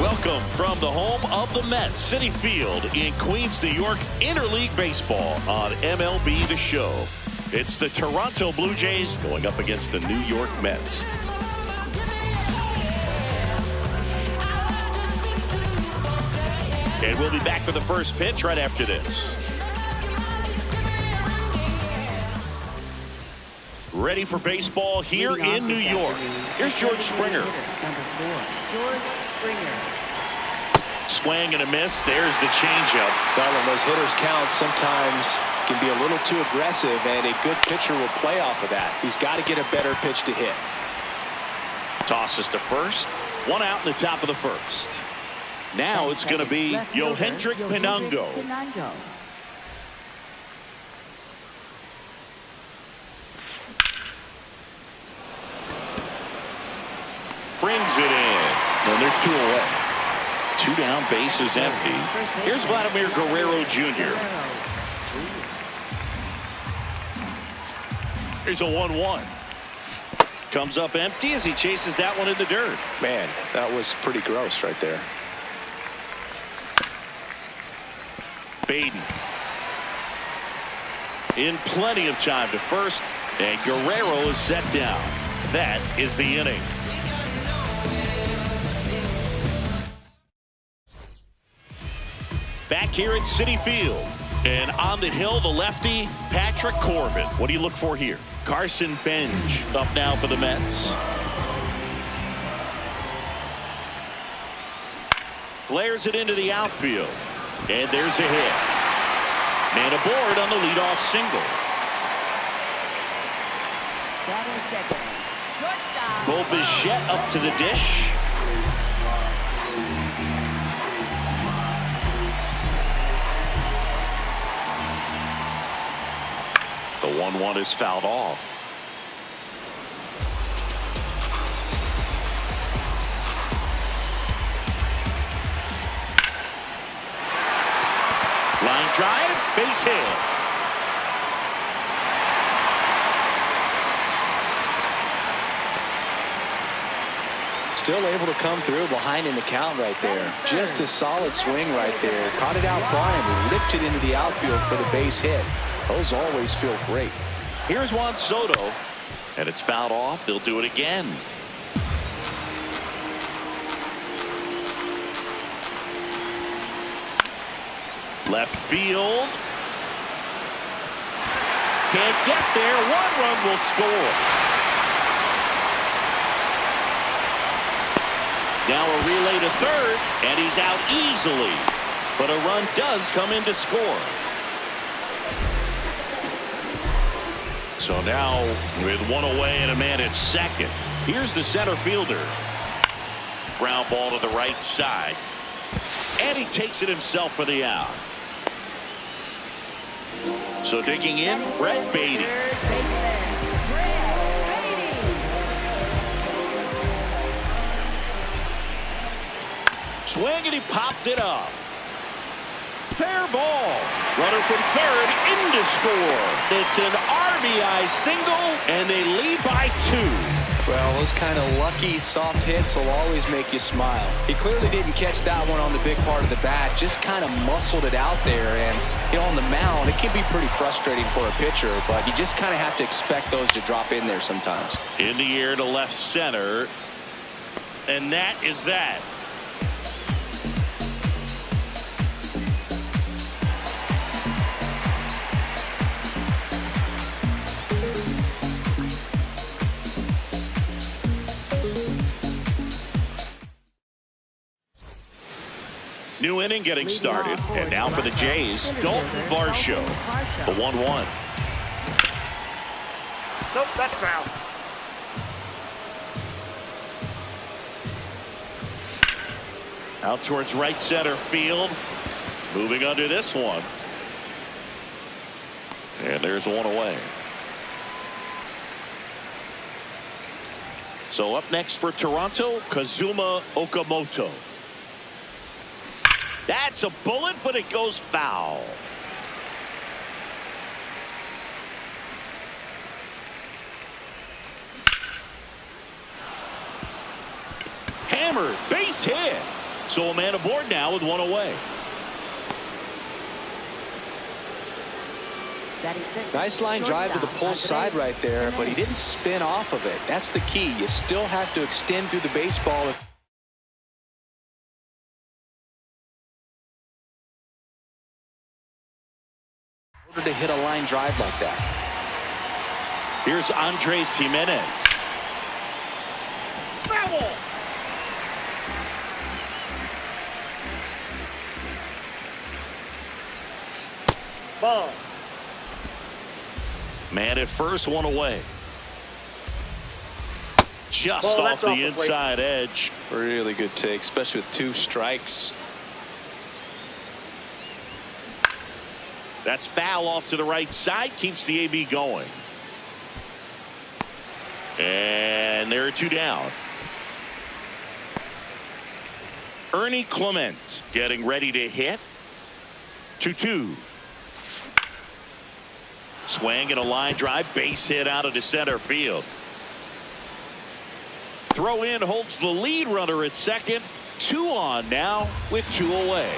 Welcome from the home of the Mets, Citi Field in Queens, New York, interleague baseball on MLB The Show. It's the Toronto Blue Jays going up against the New York Mets. And we'll be back for the first pitch right after this. Ready for baseball here in New York. Here's George Springer. Number 4, George Springer. Swing and a miss. There's the changeup. Well, when those hitters count, sometimes can be a little too aggressive, and a good pitcher will play off of that. He's got to get a better pitch to hit. Tosses to first. One out in the top of the first. Now it's going to be Yohendrick Pinango. Brings it in. And there's 2 away. 2 down, bases empty. Here's Vladimir Guerrero Jr. Here's a 1-1. Comes up empty as he chases that one in the dirt. Man, that was pretty gross right there. Baden. In plenty of time to first, and Guerrero is set down. That is the inning. Back here at Citi Field, and on the hill, the lefty, Patrick Corbin. What do you look for here? Carson Benj up now for the Mets. Flares it into the outfield, and there's a hit. Man aboard on the leadoff single. Bo Bichette up to the dish. The 1-1 is fouled off. Line drive, base hit. Still able to come through behind in the count right there. Just a solid swing right there. Caught it out flying, ripped it into the outfield for the base hit. Those always feel great. Here's Juan Soto, and it's fouled off. They'll do it again. Left field. Can't get there. 1 run will score. Now a relay to third, and he's out easily. But a run does come in to score. So now with 1 away and a man at second, here's the center fielder. Ground ball to the right side, and he takes it himself for the out. So digging in, Brett Beatty. Swing, and he popped it up. Fair ball. Runner from third in to score. It's an RBI single, and they lead by 2. Well, those kind of lucky soft hits will always make you smile. He clearly didn't catch that one on the big part of the bat, just kind of muscled it out there. And you know, on the mound, it can be pretty frustrating for a pitcher, but you just kind of have to expect those to drop in there sometimes. In the air to left center, and that is that. New inning getting started, and now for the Jays, Dalton Varsho, the 1-1. Nope, that's foul. Out towards right center field. Moving under this one. And there's one away. So up next for Toronto, Kazuma Okamoto. That's a bullet, but it goes foul. Hammered, base hit. So a man aboard now with one away. Nice line drive to the pull side right there, but he didn't spin off of it. That's the key. You still have to extend through the baseball. In order to hit a line drive like that. Here's Andres Jimenez. Foul. Ball. Man at first, one away. Just Ball, off the off the inside edge. Really good take, especially with 2 strikes. That's foul off to the right side. Keeps the AB going. And there are 2 down. Ernie Clement getting ready to hit. 2-2. Swing and a line drive, base hit out of the center field. Throw in holds the lead runner at second. 2 on now with 2 away.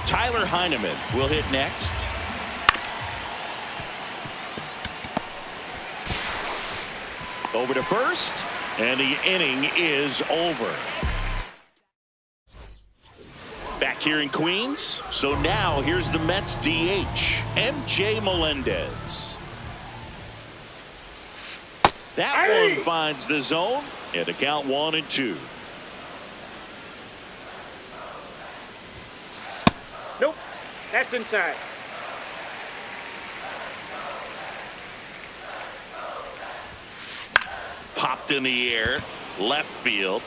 Tyler Heineman will hit next. Over to first, and the inning is over. Back here in Queens. So now here's the Mets DH, MJ Melendez. That one finds the zone, and the count 1-2. Nope, that's inside. Popped in the air, left field.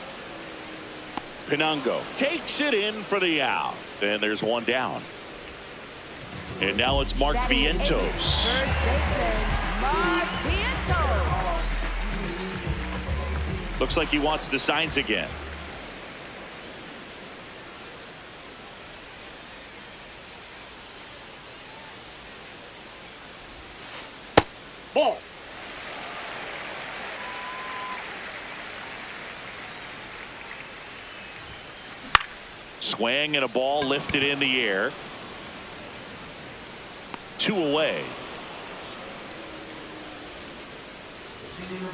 Pinango takes it in for the out. And there's 1 down. And now it's Mark Vientos. Looks like he wants the signs again. Ball. Swing and a ball lifted in the air. 2 away.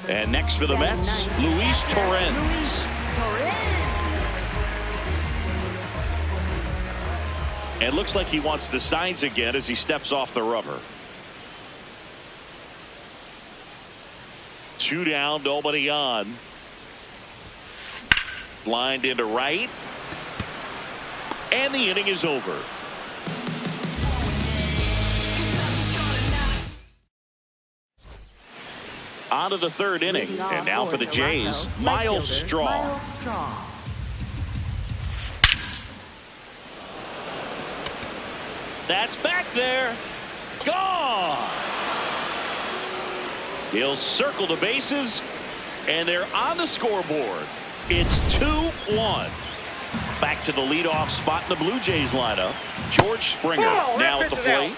And next for the Mets, Luis Torrens. And looks like he wants the signs again as he steps off the rubber. 2 down, nobody on. Lined into right. And the inning is over. On to the 3rd inning. And now for the Jays, Miles Straw. That's back there. Gone. He'll circle the bases, and they're on the scoreboard. It's 2-1. Back to the leadoff spot in the Blue Jays lineup. George Springer now at the plate.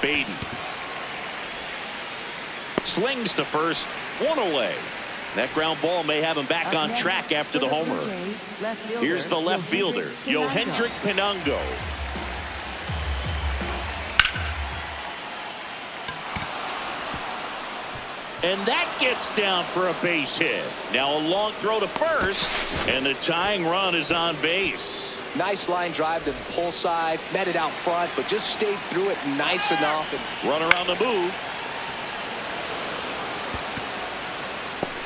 Baden slings to first, 1 away. That ground ball may have him back on track after the homer. Here's the left fielder, Yohendrick Pinango. And that gets down for a base hit. Now a long throw to first, and the tying run is on base. Nice line drive to the pull side, met it out front, but just stayed through it nice enough. Runner on the move.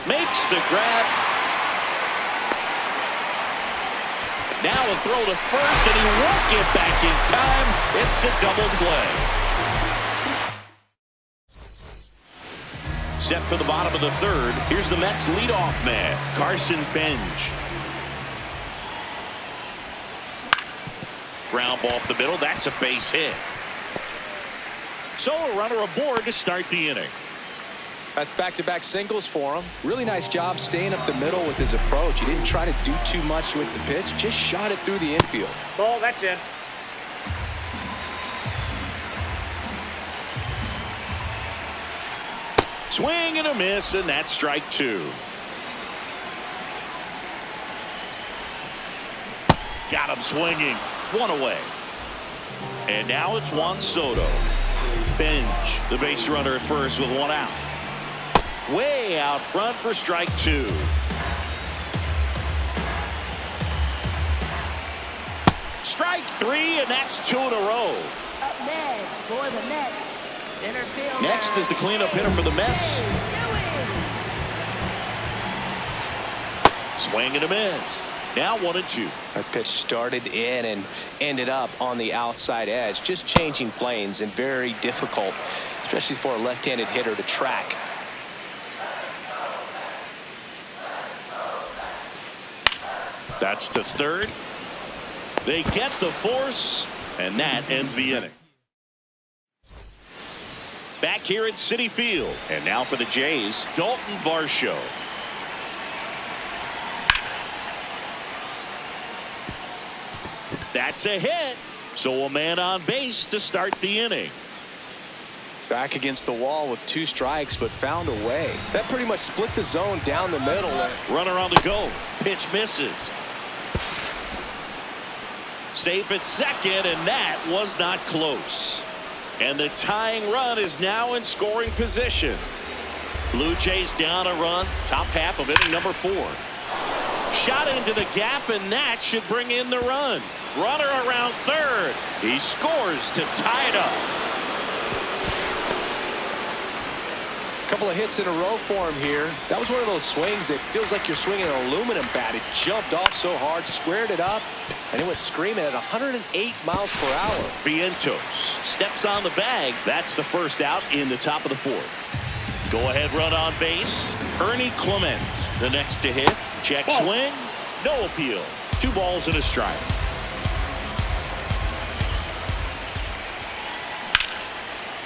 May makes the grab. Now a throw to first, and he won't get back in time. It's a double play. Set for the bottom of the third. Here's the Mets leadoff man, Carson Benj. Ground ball up the middle. That's a base hit. So a runner aboard to start the inning. That's back-to-back singles for him. Really nice job staying up the middle with his approach. He didn't try to do too much with the pitch. Just shot it through the infield. Ball, that's in. Swing and a miss, and that's strike two. Got him swinging. One away. And now it's Juan Soto. Benj, the base runner at first with one out. Way out front for strike two. Strike three, and that's two in a row. Up next for the Mets, center field. Next is the cleanup hitter for the Mets. Swing and a miss. Now 1-2. That pitch started in and ended up on the outside edge. Just changing planes and very difficult, especially for a left-handed hitter to track. That's the third. They get the force, and that ends the inning. Back here at Citi Field, and now for the Jays, Dalton Varsho. That's a hit. So a man on base to start the inning. Back against the wall with 2 strikes, but found a way. That pretty much split the zone down the middle. Runner on the go. Pitch misses. Safe at second, and that was not close. And the tying run is now in scoring position. Blue Jays down a run. Top half of inning number 4. Shot into the gap, and that should bring in the run. Runner around third. He scores to tie it up. Couple of hits in a row for him here. That was one of those swings that feels like you're swinging an aluminum bat. It jumped off so hard, squared it up, and it went screaming at 108 miles per hour. Vientos steps on the bag. That's the first out in the top of the 4th. Go ahead run on base. Ernie Clement the next to hit. Check swing. No appeal. 2 balls and a strike.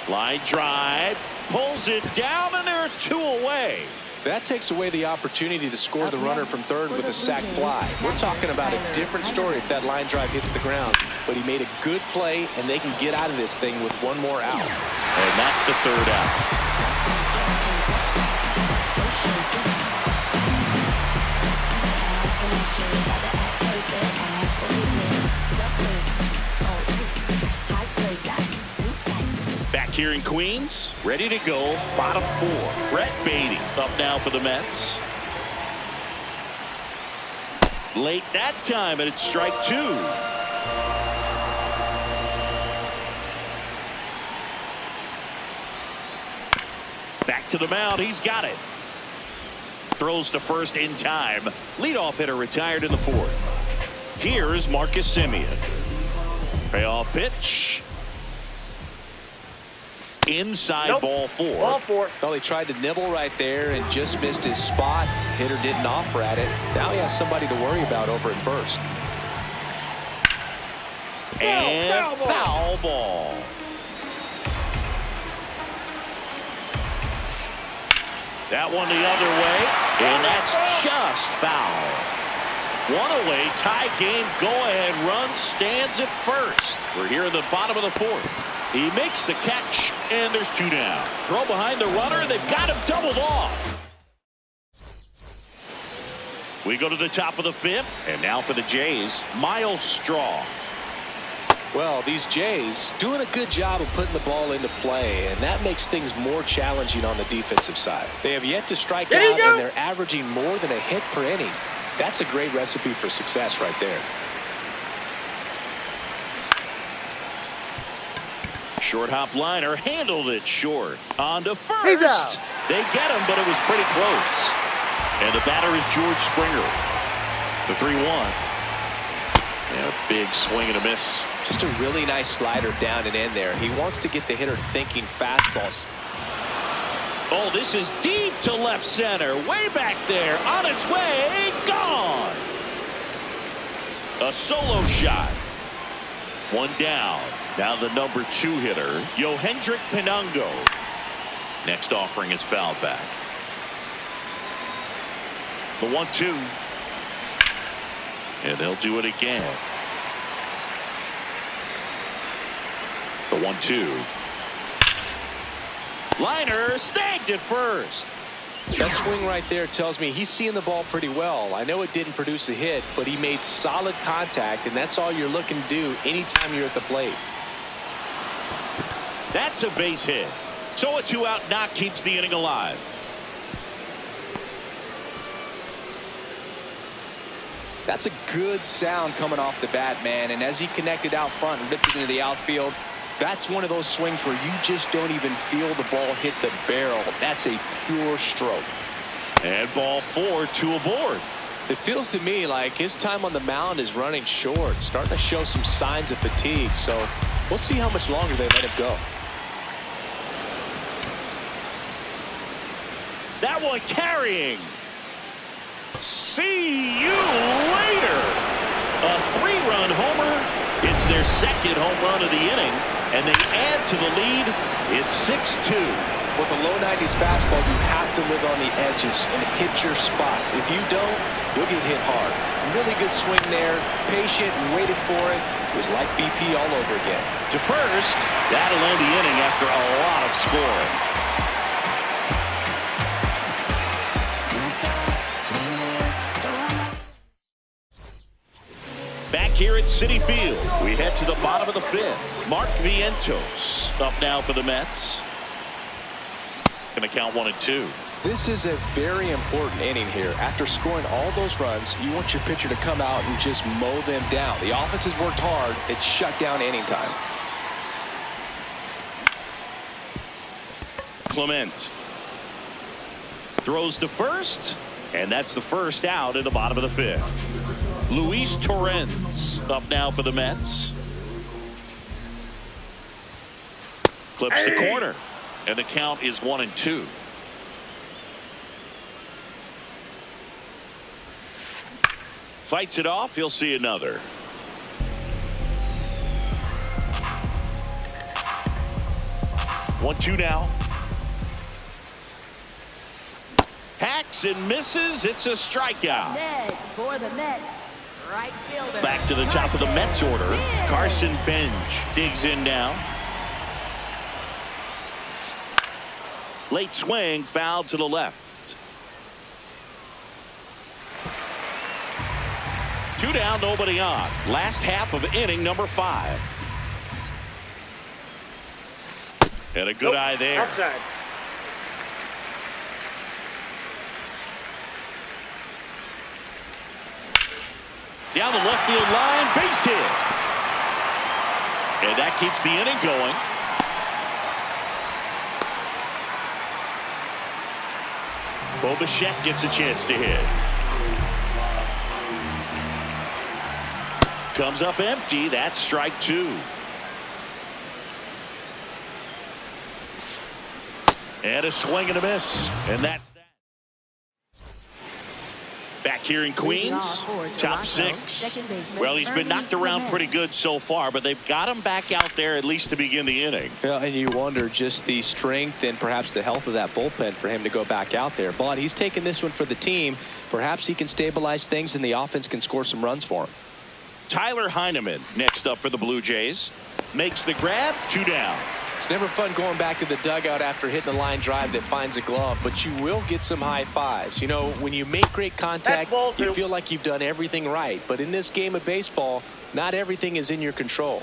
Line drive. Pulls it down, and there are 2 away. That takes away the opportunity to score the runner from third with a sac fly. We're talking about a different story if that line drive hits the ground. But he made a good play, and they can get out of this thing with 1 more out. And that's the 3rd out. Back here in Queens, ready to go, bottom 4. Brett Beatty up now for the Mets. Late that time, and it's strike 2. Back to the mound, he's got it. Throws to first in time. Leadoff hitter retired in the 4th. Here's Marcus Semien. Payoff pitch. Inside. Nope. Ball 4. Ball 4. Well, he tried to nibble right there and just missed his spot. Hitter didn't offer at it. Now he has somebody to worry about over at first. And foul ball. That one the other way, and that's just foul. 1 away, tie game, go-ahead run stands at first. We're here in the bottom of the 4th. He makes the catch, and there's 2 down. Throw behind the runner, and they've got him doubled off. We go to the top of the 5th, and now for the Jays, Miles Straw. Well, these Jays doing a good job of putting the ball into play, and that makes things more challenging on the defensive side. They have yet to strike out, and they're averaging more than a hit per inning. That's a great recipe for success right there. Short hop liner handled it short. On to first. He's out. They get him, but it was pretty close. And the batter is George Springer. The 3-1. And a big swing and a miss. Just a really nice slider down and in there. He wants to get the hitter thinking fastballs. Oh, this is deep to left center. Way back there. On its way. Gone. A solo shot. One down. Now the number 2 hitter, Yohendrick Pinungo. Next offering is fouled back. The 1-2. And they'll do it again. The 1-2. Liner snagged at first. That swing right there tells me he's seeing the ball pretty well. I know it didn't produce a hit, but he made solid contact, and that's all you're looking to do anytime you're at the plate. That's a base hit. So a 2-out knock keeps the inning alive. That's a good sound coming off the bat, man. And as he connected out front and ripped it into the outfield, that's one of those swings where you just don't even feel the ball hit the barrel. That's a pure stroke. And ball 4, 2 aboard. It feels to me like his time on the mound is running short, starting to show some signs of fatigue. So we'll see how much longer they let him go. That one carrying. See you later. A 3-run homer. It's their second home run of the inning, and they add to the lead. It's 6-2. With a low 90s fastball, you have to live on the edges and hit your spots. If you don't, you'll get hit hard. Really good swing there. Patient and waited for it. It was like BP all over again. To first, that'll end the inning after a lot of scoring. Back here at Citi Field, we head to the bottom of the 5th. Mark Vientos up now for the Mets. Going to count 1-2. This is a very important inning here. After scoring all those runs, you want your pitcher to come out and just mow them down. The offense has worked hard. It's shut down inning time. Clement throws to first, and that's the first out in the bottom of the 5th. Luis Torrens up now for the Mets. Clips the corner, and the count is 1-2. Fights it off. He'll see another. One, 2 now. Hacks and misses. It's a strikeout. Next for the Mets, right fielder. Back to the top of the Mets order. Carson Bench digs in now. Late swing, foul to the left. 2 down, nobody on. Last half of inning number 5. And a good eye there. Outside. Down the left field line, base hit. And that keeps the inning going. Bo Bichette gets a chance to hit. Comes up empty. That's strike 2. And a swing and a miss. And that's that. Back here in Queens, top 6. Well, he's been knocked around pretty good so far, but they've got him back out there at least to begin the inning. Yeah, and you wonder just the strength and perhaps the health of that bullpen for him to go back out there. But he's taking this one for the team. Perhaps he can stabilize things and the offense can score some runs for him. Tyler Heineman next up for the Blue Jays. Makes the grab, 2 down. It's never fun going back to the dugout after hitting a line drive that finds a glove, but you will get some high fives. You know, when you make great contact, you feel like you've done everything right. But in this game of baseball, not everything is in your control.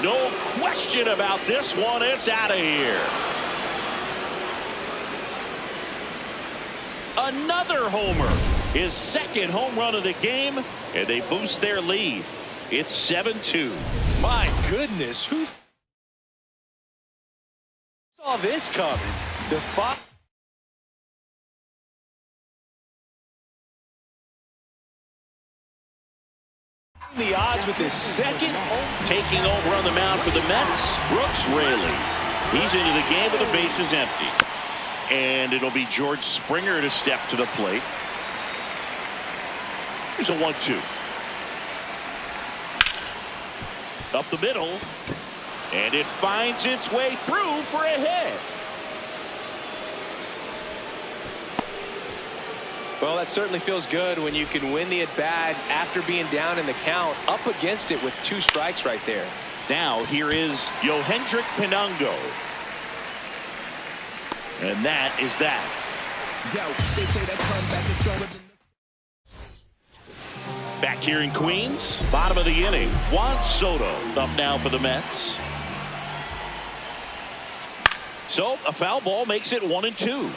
No question about this one. It's out of here. Another homer. His second home run of the game, and they boost their lead. It's 7-2. My goodness, who saw this coming? The odds with his second home. Taking over on the mound for the Mets, Brooks Raley. He's into the game with the bases empty. And it'll be George Springer to step to the plate. Here's a 1-2. Up the middle. And it finds its way through for a hit. Well, that certainly feels good when you can win the at-bat after being down in the count, up against it with 2 strikes right there. Now here is Yohendrick Pinango. And that is that. Yo, they say that comeback is stronger than Back here in Queens, bottom of the inning, Juan Soto up now for the Mets. So a foul ball makes it 1-2.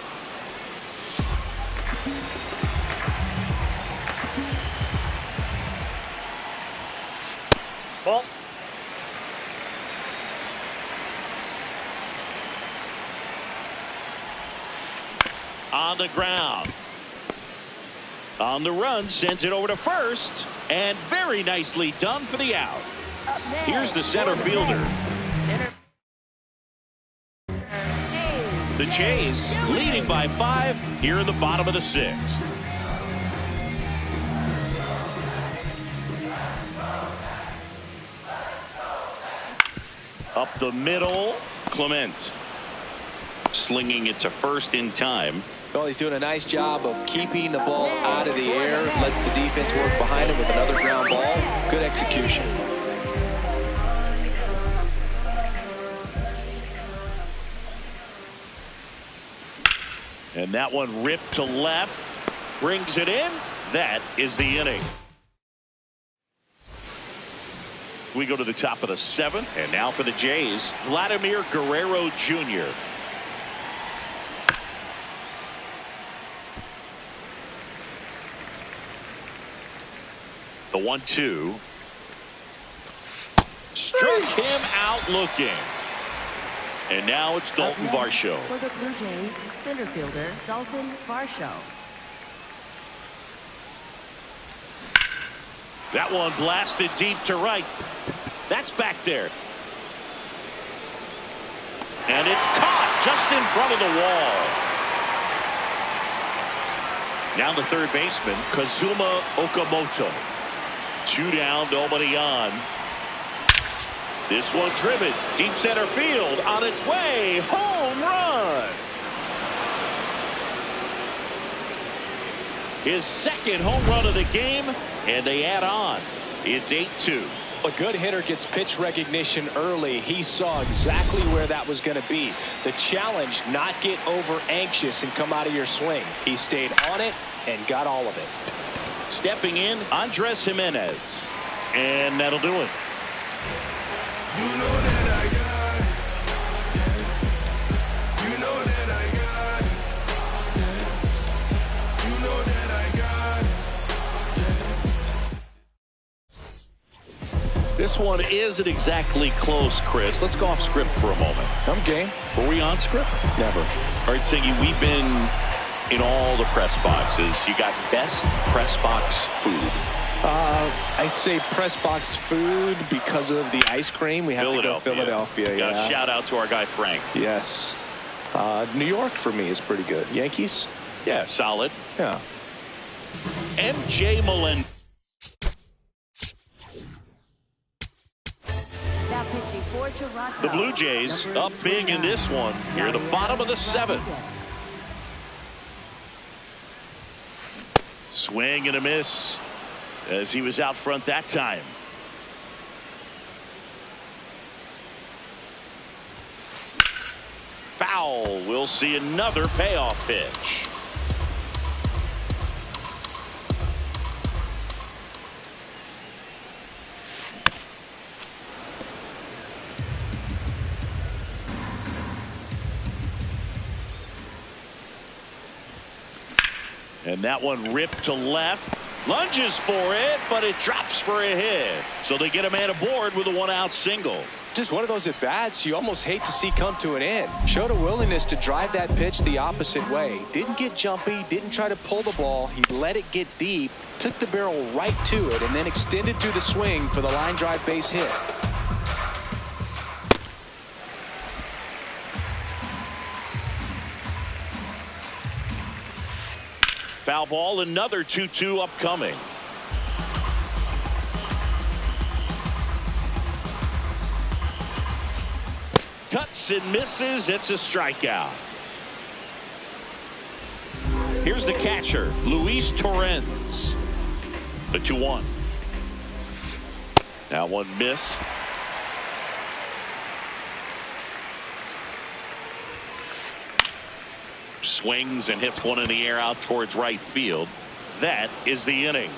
Ball. On the ground. On the run, sends it over to first, and very nicely done for the out. Up next, Here's the center fielder. The Jays leading by 5 here in the bottom of the 6th. Up the middle, Clement. Slinging it to first in time. Well, he's doing a nice job of keeping the ball out of the air. Lets the defense work behind him with another ground ball. Good execution. And that one ripped to left. Brings it in. That is the inning. We go to the top of the 7th. And now for the Jays, Vladimir Guerrero Jr. The 1-2. Struck him out looking. And now it's Dalton Varsho. For the Blue Jays, center fielder Dalton Varsho. That one blasted deep to right. That's back there. And it's caught just in front of the wall. Now the third baseman, Kazuma Okamoto. 2 down, nobody on. This one driven deep center field, on its way, home run. His second home run of the game, and they add on. It's 8-2. A good hitter gets pitch recognition early. He saw exactly where that was going to be. The challenge, not get over anxious and come out of your swing. He stayed on it and got all of it. Stepping in, Andres Jimenez. And that'll do it. You know that I got it. Yeah. You know that I got it. Yeah. You know that I got it. Yeah. This one isn't exactly close, Chris. Let's go off script for a moment. I'm game. Were we on script? Never. All right, Singy, we've been in all the press boxes. You got best press box food. I'd say press box food because of the ice cream. We have to go Philadelphia. Got Yeah. a shout out to our guy Frank. Yes. New York for me is pretty good. Yankees? Yeah, solid. Yeah. MJ Melendez. Now pitching for Toronto. The Blue Jays Number up big in 29. this one. Here at the bottom of the 7th. Swing and a miss as he was out front that time. Foul. We'll see another payoff pitch. And that one ripped to left. Lunges for it, but it drops for a hit. So they get a man aboard with a 1-out single. Just one of those at-bats you almost hate to see come to an end. Showed a willingness to drive that pitch the opposite way. Didn't get jumpy, didn't try to pull the ball. He let it get deep, took the barrel right to it, and then extended through the swing for the line drive base hit. Foul ball, another 2-2 upcoming. Cuts and misses. It's a strikeout. Here's the catcher, Luis Torrens. The 2-1. Now one missed. Swings and hits one in the air out towards right field. That is the inning.